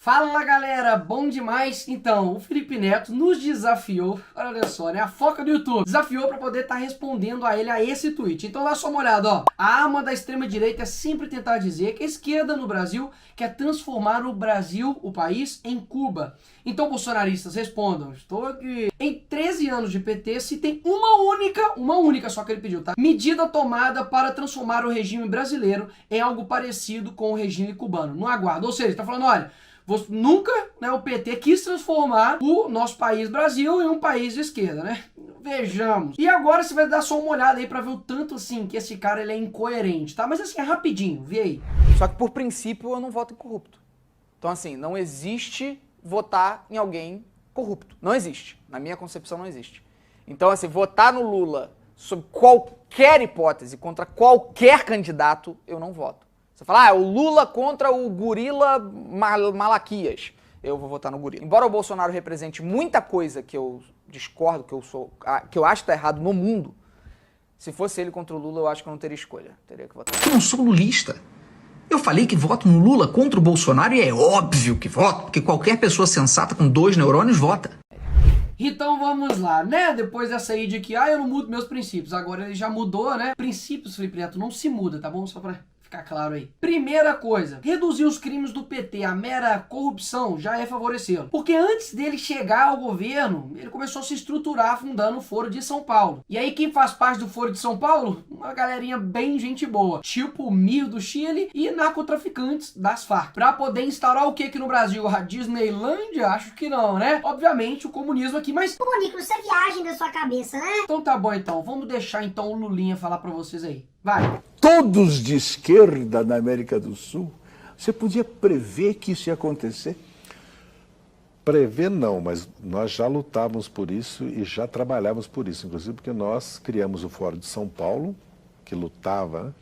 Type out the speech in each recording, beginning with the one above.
Fala galera, bom demais? Então, o Felipe Neto nos desafiou, olha só, né? A foca do YouTube desafiou para poder estar respondendo a ele a esse tweet. Então dá só uma olhada, ó. A arma da extrema direita é sempre tentar dizer que a esquerda no Brasil quer transformar o Brasil, o país, em Cuba. Então, bolsonaristas, respondam. Estou aqui. Em 13 anos de PT, se tem uma única só que ele pediu, tá? Medida tomada para transformar o regime brasileiro em algo parecido com o regime cubano. No aguardo. Ou seja, tá falando, olha, nunca, né, o PT quis transformar o nosso país Brasil em um país de esquerda, né? Vejamos. E agora você vai dar só uma olhada aí pra ver o tanto assim que esse cara ele é incoerente, tá? Mas assim, é rapidinho, vê aí. Só que por princípio eu não voto em corrupto. Então assim, não existe votar em alguém corrupto. Não existe. Na minha concepção não existe. Então assim, votar no Lula sob qualquer hipótese, contra qualquer candidato, eu não voto. Você fala, o Lula contra o gorila Malaquias. Eu vou votar no gorila. Embora o Bolsonaro represente muita coisa que eu discordo, que eu acho que tá errado no mundo, se fosse ele contra o Lula, eu acho que eu não teria escolha. Teria que votar. Eu não sou lulista. Eu falei que voto no Lula contra o Bolsonaro e é óbvio que voto, porque qualquer pessoa sensata com 2 neurônios vota. Então vamos lá, né? Depois dessa aí de que, eu não mudo meus princípios. Agora ele já mudou, né? Princípios, Felipe Neto, não se muda, tá bom? Só pra ficar claro aí. Primeira coisa, reduzir os crimes do PT, a mera corrupção já é favorecê-lo. Porque antes dele chegar ao governo, ele começou a se estruturar fundando o Foro de São Paulo. E aí quem faz parte do Foro de São Paulo? Uma galerinha bem gente boa. Tipo o Mir do Chile e narcotraficantes das Farc. Pra poder instaurar o que aqui no Brasil? A Disneylândia? Acho que não, né? Obviamente o comunismo aqui, mas... Pô, Nicolas, isso é viagem da sua cabeça, né? Então tá bom então, vamos deixar então o Lulinha falar pra vocês aí. Vai. Todos de esquerda na América do Sul, você podia prever que isso ia acontecer? Prever não, mas nós já lutávamos por isso e já trabalhávamos por isso, inclusive porque nós criamos o Fórum de São Paulo, que lutava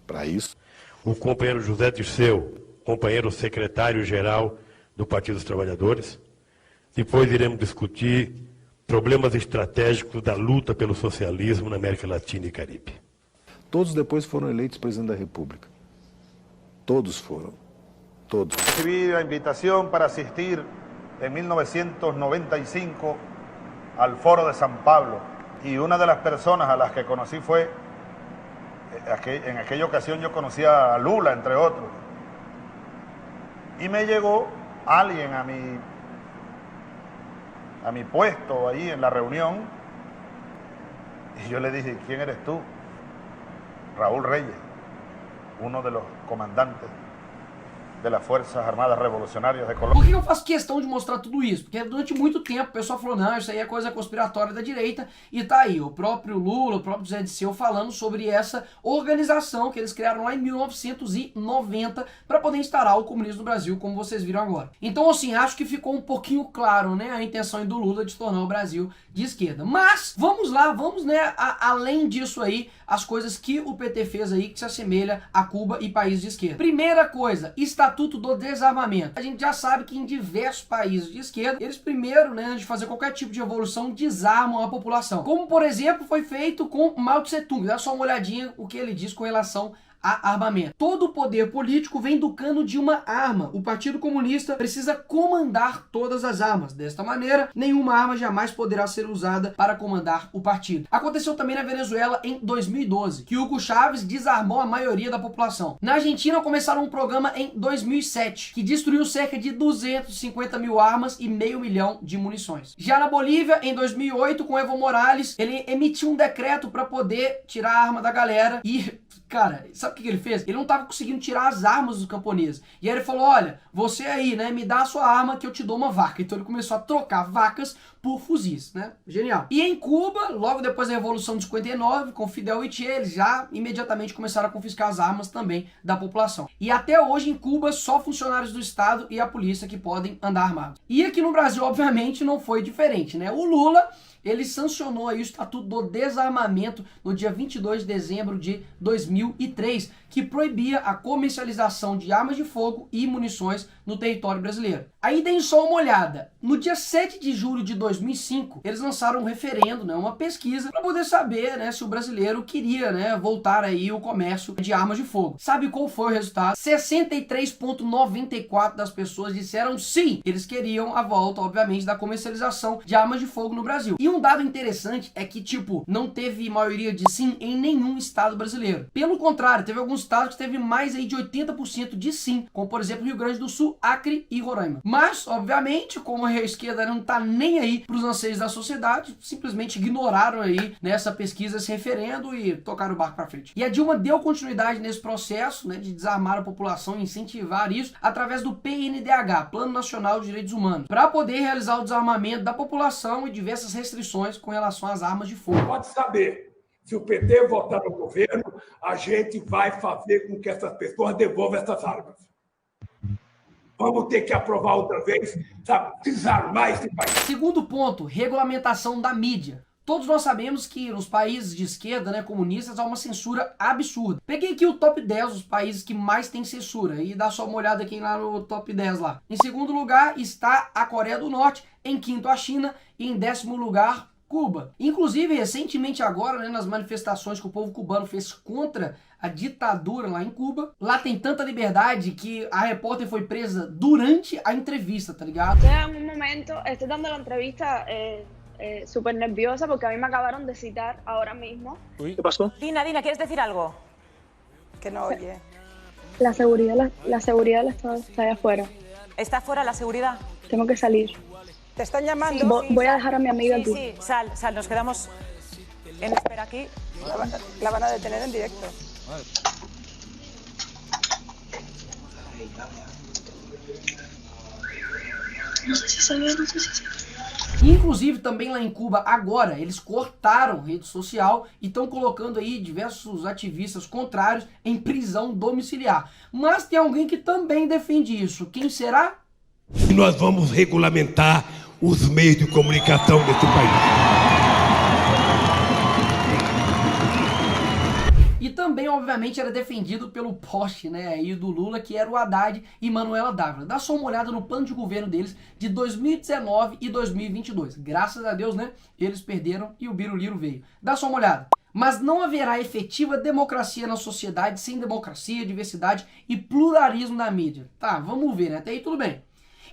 para isso. O companheiro José Dirceu, companheiro secretário-geral do Partido dos Trabalhadores. Depois iremos discutir problemas estratégicos da luta pelo socialismo na América Latina e Caribe. Todos depois foram eleitos presidente da República. Todos foram. Todos. Recibí la invitación para asistir en 1995 al Foro de San Pablo y una de las personas a las que conocí fue, en aquella ocasión yo conocí a Lula, entre otros, y me llegó alguien a mi puesto ahí en la reunión y yo le dije, ¿quién eres tú? Raúl Reyes, uno de los comandantes de las Fuerzas Armadas Revolucionárias de Colômbia. Por que eu faço questão de mostrar tudo isso? Porque durante muito tempo o pessoal falou, não, isso aí é coisa conspiratória da direita, e tá aí, o próprio Lula, o próprio Zé Dirceu falando sobre essa organização que eles criaram lá em 1990 para poder instaurar o comunismo no Brasil, como vocês viram agora. Então, assim, acho que ficou um pouquinho claro, né, a intenção do Lula de tornar o Brasil de esquerda. Mas, vamos lá, vamos, né, além disso aí, as coisas que o PT fez aí que se assemelha a Cuba e países de esquerda. Primeira coisa, Estatuto do Desarmamento. A gente já sabe que em diversos países de esquerda, eles primeiro, né, antes de fazer qualquer tipo de revolução, desarmam a população. Como, por exemplo, foi feito com Mao Tse Tung. Dá só uma olhadinha o que ele diz com relação a armamento. Todo o poder político vem do cano de uma arma. O Partido Comunista precisa comandar todas as armas. Desta maneira, nenhuma arma jamais poderá ser usada para comandar o partido. Aconteceu também na Venezuela em 2012, que Hugo Chávez desarmou a maioria da população. Na Argentina começaram um programa em 2007, que destruiu cerca de 250 mil armas e 500 mil de munições. Já na Bolívia, em 2008, com Evo Morales, ele emitiu um decreto para poder tirar a arma da galera e... Cara, sabe o que ele fez? Ele não estava conseguindo tirar as armas dos camponeses. E aí ele falou, olha, você aí, né, me dá a sua arma que eu te dou uma vaca. Então ele começou a trocar vacas por fuzis, né? Genial. E em Cuba, logo depois da Revolução de 59, com Fidel e Che, eles já imediatamente começaram a confiscar as armas também da população. E até hoje em Cuba, só funcionários do Estado e a polícia que podem andar armados. E aqui no Brasil, obviamente, não foi diferente, né? O Lula... ele sancionou aí o Estatuto do Desarmamento no dia 22 de dezembro de 2003, que proibia a comercialização de armas de fogo e munições no território brasileiro. Aí deem só uma olhada. No dia 7 de julho de 2005, eles lançaram um referendo, né, uma pesquisa, para poder saber, né, se o brasileiro queria, né, voltar aí o comércio de armas de fogo. Sabe qual foi o resultado? 63,94% das pessoas disseram sim, eles queriam a volta, obviamente, da comercialização de armas de fogo no Brasil. E um dado interessante é que, tipo, não teve maioria de sim em nenhum estado brasileiro. Pelo contrário, teve alguns estados que teve mais aí de 80% de sim, como por exemplo Rio Grande do Sul, Acre e Roraima. Mas, obviamente, como a esquerda não tá nem aí pros anseios da sociedade, simplesmente ignoraram aí nessa pesquisa, esse referendo e tocaram o barco pra frente. E a Dilma deu continuidade nesse processo, né, de desarmar a população e incentivar isso através do PNDH, Plano Nacional de Direitos Humanos, para poder realizar o desarmamento da população e diversas restrições com relação às armas de fogo. Pode saber, se o PT votar no governo, a gente vai fazer com que essas pessoas devolvam essas armas. Vamos ter que aprovar outra vez, sabe, desarmar esse país. Segundo ponto, regulamentação da mídia. Todos nós sabemos que nos países de esquerda, né, comunistas, há uma censura absurda. Peguei aqui o top 10 dos países que mais tem censura e dá só uma olhada aqui lá no top 10 lá. Em segundo lugar está a Coreia do Norte, em quinto a China e em 10º lugar Cuba. Inclusive, recentemente agora, né, nas manifestações que o povo cubano fez contra a ditadura lá em Cuba, lá tem tanta liberdade que a repórter foi presa durante a entrevista, tá ligado? En un momento, estoy dando la entrevista súper nerviosa porque a mí me acabaron de citar ahora mismo. ¿Qué pasó? Dina, ¿quieres decir algo? Que no oye. La seguridad del Estado está allá afuera. ¿Está fuera la seguridad? Tengo que salir. Te están llamando. Voy a dejar a mi amiga aquí. Sí, sal, nos quedamos en espera aquí. La van a detener en directo. No sé si se ve. Inclusive também lá em Cuba agora eles cortaram rede social e estão colocando aí diversos ativistas contrários em prisão domiciliar. Mas tem alguém que também defende isso. Quem será? Nós vamos regulamentar os meios de comunicação desse país. E também, obviamente, era defendido pelo poste, né, aí do Lula, que era o Haddad e Manuela Dávila. Dá só uma olhada no plano de governo deles de 2019 e 2022. Graças a Deus, né, eles perderam e o Biruliro veio. Dá só uma olhada. Mas não haverá efetiva democracia na sociedade sem democracia, diversidade e pluralismo na mídia. Tá, vamos ver, né, até aí tudo bem.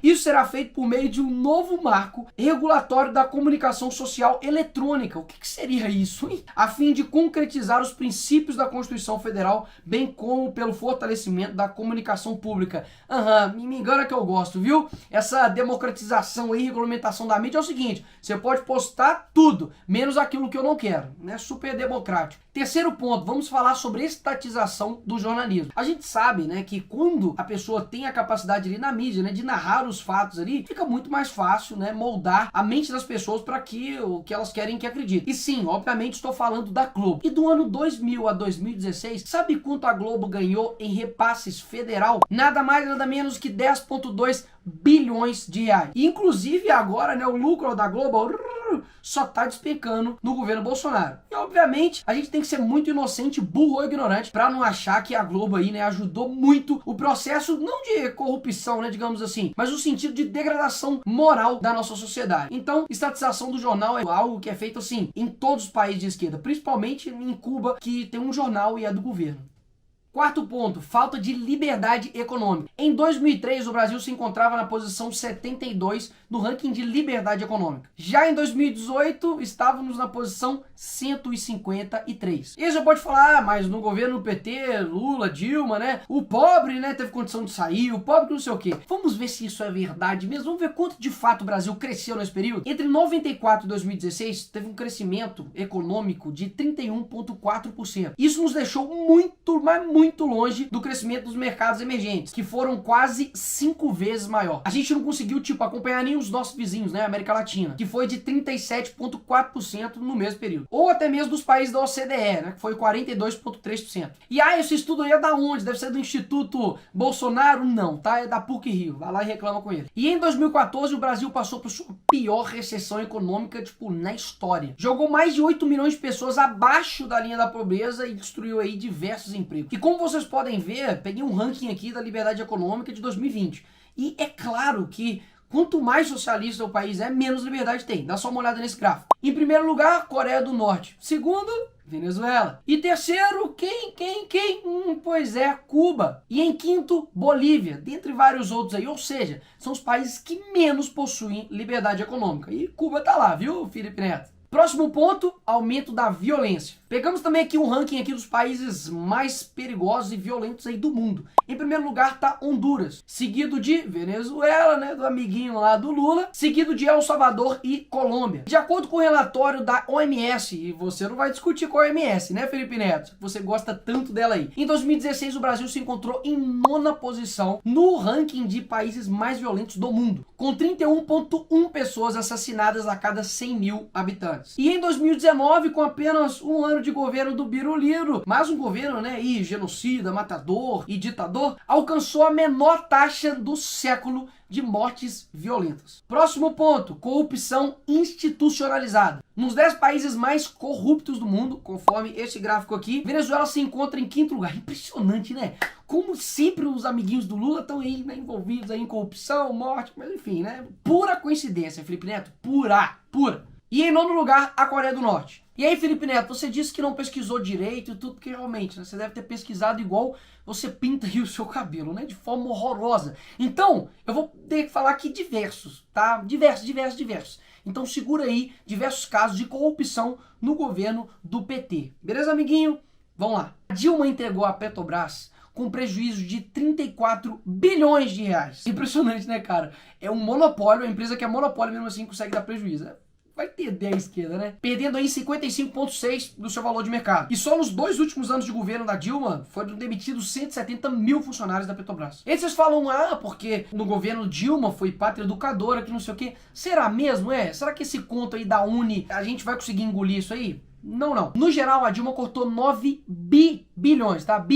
Isso será feito por meio de um novo marco regulatório da comunicação social eletrônica. O que seria isso, hein? A fim de concretizar os princípios da Constituição Federal, bem como pelo fortalecimento da comunicação pública. Me engana que eu gosto, viu? Essa democratização e regulamentação da mídia é o seguinte: você pode postar tudo, menos aquilo que eu não quero, né? Super democrático. Terceiro ponto, vamos falar sobre estatização do jornalismo. A gente sabe, né, que quando a pessoa tem a capacidade ali na mídia, né, de narrar os fatos ali, fica muito mais fácil, né, moldar a mente das pessoas para o que elas querem que acreditem. E sim, obviamente estou falando da Globo. E do ano 2000 a 2016, sabe quanto a Globo ganhou em repasses federal? Nada mais, nada menos que 10,2 bilhões de reais. E, inclusive agora, né, o lucro da Globo só tá despencando no governo Bolsonaro. E obviamente a gente tem que ser muito inocente, burro ou ignorante para não achar que a Globo aí, né, ajudou muito o processo, não de corrupção, né, digamos assim, mas no sentido de degradação moral da nossa sociedade. Então, estatização do jornal é algo que é feito assim em todos os países de esquerda, principalmente em Cuba, que tem um jornal e é do governo. Quarto ponto, falta de liberdade econômica. Em 2003, o Brasil se encontrava na posição 72 no ranking de liberdade econômica. Já em 2018, estávamos na posição 153. E você pode falar, mas no governo PT, Lula, Dilma, né, o pobre, né, teve condição de sair, o pobre não sei o quê. Vamos ver se isso é verdade mesmo, vamos ver quanto de fato o Brasil cresceu nesse período. Entre 94 e 2016, teve um crescimento econômico de 31,4%. Isso nos deixou muito, mas muito muito longe do crescimento dos mercados emergentes, que foram quase 5 vezes maior. A gente não conseguiu, acompanhar nem os nossos vizinhos, né, América Latina, que foi de 37,4% no mesmo período. Ou até mesmo dos países da OCDE, né, que foi 42,3%. E esse estudo aí é da onde? Deve ser do Instituto Bolsonaro? Não, tá? É da PUC-Rio. Vai lá e reclama com ele. E em 2014, o Brasil passou por sua pior recessão econômica, na história. Jogou mais de 8 milhões de pessoas abaixo da linha da pobreza e destruiu aí diversos empregos. E como vocês podem ver, peguei um ranking aqui da liberdade econômica de 2020. E é claro que quanto mais socialista o país é, menos liberdade tem. Dá só uma olhada nesse gráfico. Em primeiro lugar, Coreia do Norte. Segundo, Venezuela. E terceiro, quem? Pois é, Cuba. E em quinto, Bolívia, dentre vários outros aí. Ou seja, são os países que menos possuem liberdade econômica. E Cuba tá lá, viu, Felipe Neto? Próximo ponto, aumento da violência. Pegamos também aqui um ranking aqui dos países mais perigosos e violentos aí do mundo. Em primeiro lugar tá Honduras, seguido de Venezuela, né, do amiguinho lá do Lula, seguido de El Salvador e Colômbia. De acordo com o relatório da OMS, e você não vai discutir com a OMS, né, Felipe Neto? Você gosta tanto dela aí. Em 2016, o Brasil se encontrou em 9ª posição no ranking de países mais violentos do mundo, com 31,1 pessoas assassinadas a cada 100 mil habitantes. E em 2019, com apenas um ano de governo do Biruliro, mais um governo, né, genocida, matador e ditador, alcançou a menor taxa do século de mortes violentas. Próximo ponto, corrupção institucionalizada. Nos 10 países mais corruptos do mundo, conforme este gráfico aqui, Venezuela se encontra em 5º lugar. Impressionante, né? Como sempre os amiguinhos do Lula estão aí, né, envolvidos aí em corrupção, morte, mas enfim, né? Pura coincidência, Felipe Neto. Pura. E em 9º lugar, a Coreia do Norte. E aí, Felipe Neto, você disse que não pesquisou direito e tudo, porque realmente, né, você deve ter pesquisado igual você pinta aí o seu cabelo, né? De forma horrorosa. Então, eu vou ter que falar aqui diversos, tá? Diversos. Então segura aí diversos casos de corrupção no governo do PT. Beleza, amiguinho? Vamos lá. A Dilma entregou a Petrobras com prejuízo de 34 bilhões de reais. Impressionante, né, cara? É um monopólio, a empresa que é monopólio mesmo assim consegue dar prejuízo. Vai ter ideia à esquerda, né? Perdendo aí 55,6% do seu valor de mercado. E só nos 2 últimos anos de governo da Dilma foram demitidos 170 mil funcionários da Petrobras. E aí vocês falam, porque no governo Dilma foi pátria educadora, que não sei o quê. Será mesmo? Será que esse conto aí da Uni, a gente vai conseguir engolir isso aí? Não. No geral, a Dilma cortou 9 bilhões, tá?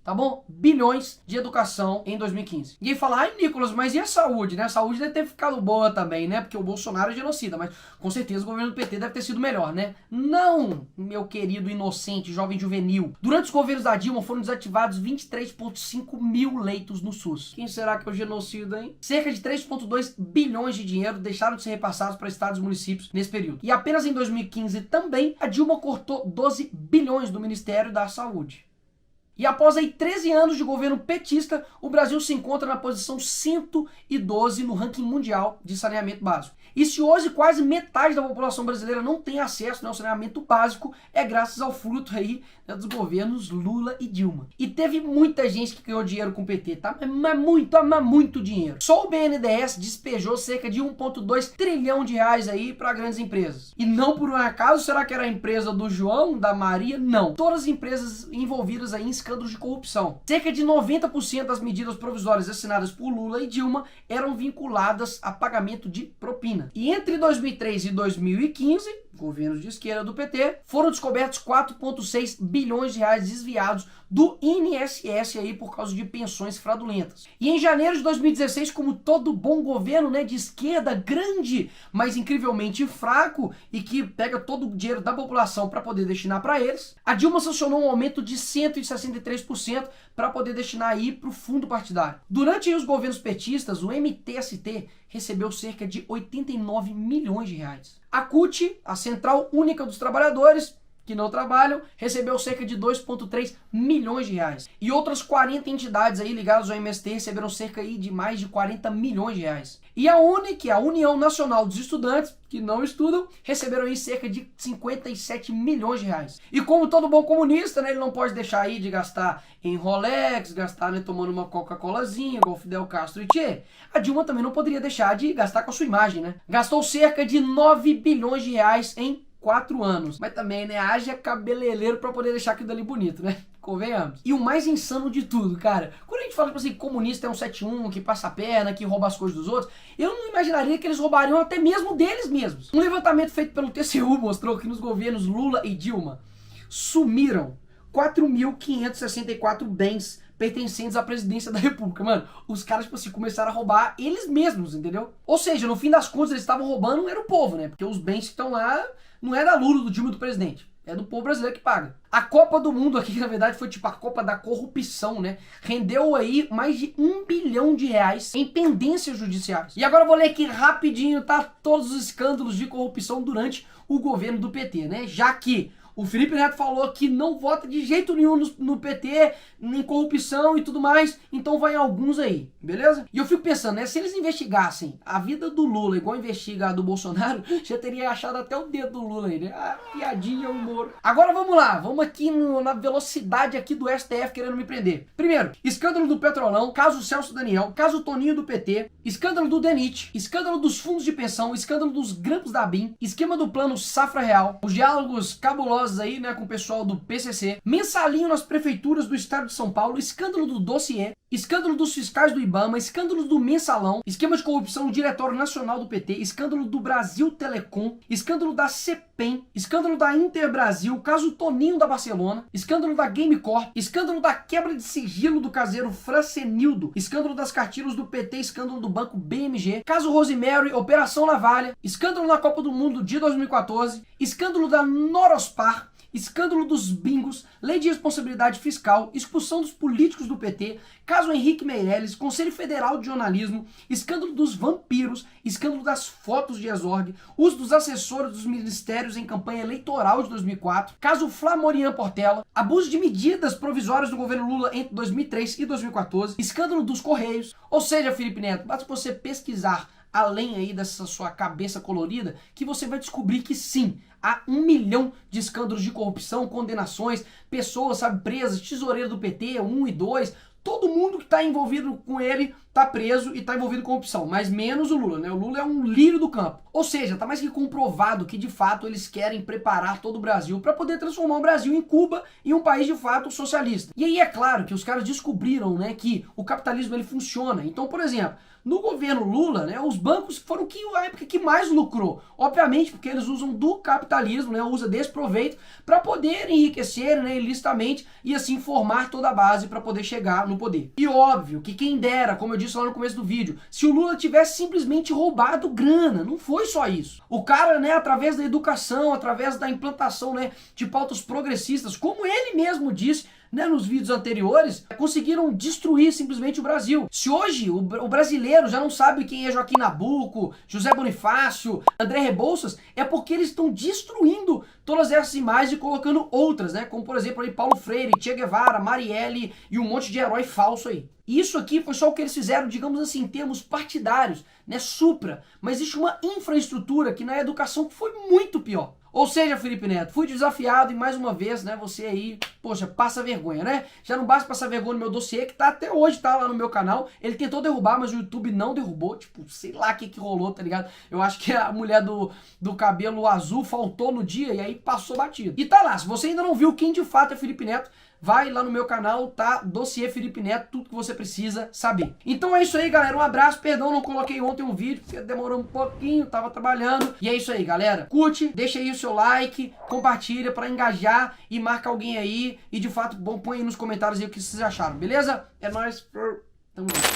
Tá bom? Bilhões de educação em 2015. E aí fala, Nicolas, mas e a saúde, né? A saúde deve ter ficado boa também, né? Porque o Bolsonaro é genocida, mas com certeza o governo do PT deve ter sido melhor, né? Não, meu querido inocente, jovem juvenil. Durante os governos da Dilma foram desativados 23,5 mil leitos no SUS. Quem será que é o genocida, hein? Cerca de 3,2 bilhões de dinheiro deixaram de ser repassados para estados e municípios nesse período. E apenas em 2015 também, a Dilma cortou 12 bilhões do Ministério da Saúde. E após aí 13 anos de governo petista, o Brasil se encontra na posição 112 no ranking mundial de saneamento básico. E se hoje quase metade da população brasileira não tem acesso ao saneamento básico, é graças ao fruto aí, né, dos governos Lula e Dilma. E teve muita gente que ganhou dinheiro com o PT, tá? Mas muito dinheiro. Só o BNDES despejou cerca de 1,2 trilhão de reais aí para grandes empresas. E não por um acaso, será que era a empresa do João, da Maria? Não. Todas as empresas envolvidas aí em escândalos de corrupção. Cerca de 90% das medidas provisórias assinadas por Lula e Dilma eram vinculadas a pagamento de propina. E entre 2003 e 2015, governos de esquerda do PT, foram descobertos 4,6 bilhões de reais desviados do INSS aí por causa de pensões fraudulentas. E em janeiro de 2016, como todo bom governo, né, de esquerda grande, mas incrivelmente fraco e que pega todo o dinheiro da população para poder destinar para eles, a Dilma sancionou um aumento de 163% para poder destinar aí para o fundo partidário. Durante os governos petistas, o MTST recebeu cerca de 89 milhões de reais. A CUT, a Central Única dos Trabalhadores, que não trabalham, recebeu cerca de 2,3 milhões de reais. E outras 40 entidades aí ligadas ao MST receberam cerca aí de mais de 40 milhões de reais. E a UNE, que é a União Nacional dos Estudantes, que não estudam, receberam aí cerca de 57 milhões de reais. E como todo bom comunista, né, ele não pode deixar aí de gastar em Rolex, gastar, né, tomando uma Coca-Colazinha, igual Fidel Castro e Che. A Dilma também não poderia deixar de gastar com a sua imagem, né? Gastou cerca de 9 bilhões de reais em 4 anos. Mas também, né, haja cabeleireiro pra poder deixar aquilo ali bonito, né? Convenhamos. E o mais insano de tudo, cara, quando a gente fala, tipo assim, comunista é um 71, que passa a perna, que rouba as coisas dos outros, eu não imaginaria que eles roubariam até mesmo deles mesmos. Um levantamento feito pelo TCU mostrou que nos governos Lula e Dilma sumiram 4.564 bens pertencentes à presidência da república. Mano, os caras, tipo assim, começaram a roubar eles mesmos, entendeu? Ou seja, no fim das contas, eles estavam roubando, não era o povo, né? Porque os bens que estão lá não é da Lula, do Dilma, do presidente. É do povo brasileiro que paga. A Copa do Mundo aqui, na verdade, foi tipo a Copa da corrupção, né? Rendeu aí mais de R$1 bilhão em pendências judiciais. E agora eu vou ler aqui rapidinho, tá? Todos os escândalos de corrupção durante o governo do PT, né? Já que o Felipe Neto falou que não vota de jeito nenhum no PT, em corrupção e tudo mais, então vai alguns aí, beleza? E eu fico pensando, né, se eles investigassem a vida do Lula igual investiga a do Bolsonaro, já teria achado até o dedo do Lula aí, né? Ah, piadinha, humor. Agora vamos lá, vamos aqui na velocidade aqui do STF querendo me prender. Primeiro, escândalo do Petrolão, caso Celso Daniel, caso Toninho do PT, escândalo do DENIT, escândalo dos fundos de pensão, escândalo dos grampos da BIM, esquema do plano Safra Real, os diálogos cabulosos aí, né, com o pessoal do PCC, mensalinho nas prefeituras do estado de São Paulo, escândalo do dossiê, escândalo dos fiscais do IBAMA, escândalo do mensalão, esquema de corrupção no Diretório Nacional do PT, escândalo do Brasil Telecom, escândalo da CEPEM, escândalo da Interbrasil, caso Toninho da Barcelona, escândalo da Gamecorp, escândalo da quebra de sigilo do caseiro Francenildo, escândalo das cartilhas do PT, escândalo do banco BMG, caso Rosemary, Operação Navalha, escândalo na Copa do Mundo de 2014, escândalo da Norospar, escândalo dos bingos, lei de responsabilidade fiscal, expulsão dos políticos do PT, caso Henrique Meirelles, Conselho Federal de Jornalismo, escândalo dos vampiros, escândalo das fotos de exorgue, uso dos assessores dos ministérios em campanha eleitoral de 2004, caso Flamorian Portela, abuso de medidas provisórias do governo Lula entre 2003 e 2014, escândalo dos Correios. Ou seja, Felipe Neto, basta você pesquisar além aí dessa sua cabeça colorida, que você vai descobrir que sim, há 1 milhão de escândalos de corrupção, condenações, pessoas, sabe, presas, tesoureiro do PT, 1 e 2, todo mundo que está envolvido com ele está preso e está envolvido com corrupção, mas menos o Lula, né? O Lula é um lírio do campo. Ou seja, está mais que comprovado que de fato eles querem preparar todo o Brasil para poder transformar o Brasil em Cuba e um país de fato socialista. E aí é claro que os caras descobriram, né, que o capitalismo ele funciona. Então, por exemplo, no governo Lula, né, os bancos foram a época que mais lucrou. Obviamente, porque eles usam do capitalismo, né, usa desse proveito para poder enriquecer, né, ilicitamente e assim formar toda a base para poder chegar no poder. E óbvio que quem dera, como eu disse lá no começo do vídeo, se o Lula tivesse simplesmente roubado grana, não foi só isso. O cara, né, através da educação, através da implantação, né, de pautas progressistas, como ele mesmo disse, né, nos vídeos anteriores, conseguiram destruir simplesmente o Brasil. Se hoje o brasileiro já não sabe quem é Joaquim Nabuco, José Bonifácio, André Rebouças, é porque eles estão destruindo todas essas imagens e colocando outras, né, como por exemplo aí Paulo Freire, Che Guevara, Marielle e um monte de herói falso aí. Isso aqui foi só o que eles fizeram, digamos assim, em termos partidários, né, supra, mas existe uma infraestrutura que na educação foi muito pior. Ou seja, Felipe Neto, fui desafiado e mais uma vez, né, você aí, poxa, passa vergonha, né? Já não basta passar vergonha no meu dossiê, que tá até hoje, tá lá no meu canal. Ele tentou derrubar, mas o YouTube não derrubou, tipo, sei lá o que rolou, tá ligado? Eu acho que a mulher do cabelo azul faltou no dia e aí passou batido. E tá lá, se você ainda não viu quem de fato é Felipe Neto, vai lá no meu canal, tá? Dossiê Felipe Neto, tudo que você precisa saber. Então é isso aí, galera. Um abraço. Perdão, não coloquei ontem um vídeo, porque demorou um pouquinho, tava trabalhando. E é isso aí, galera. Curte, deixa aí o seu like, compartilha pra engajar e marca alguém aí. E de fato, põe aí nos comentários aí o que vocês acharam, beleza? É nóis. Tamo junto.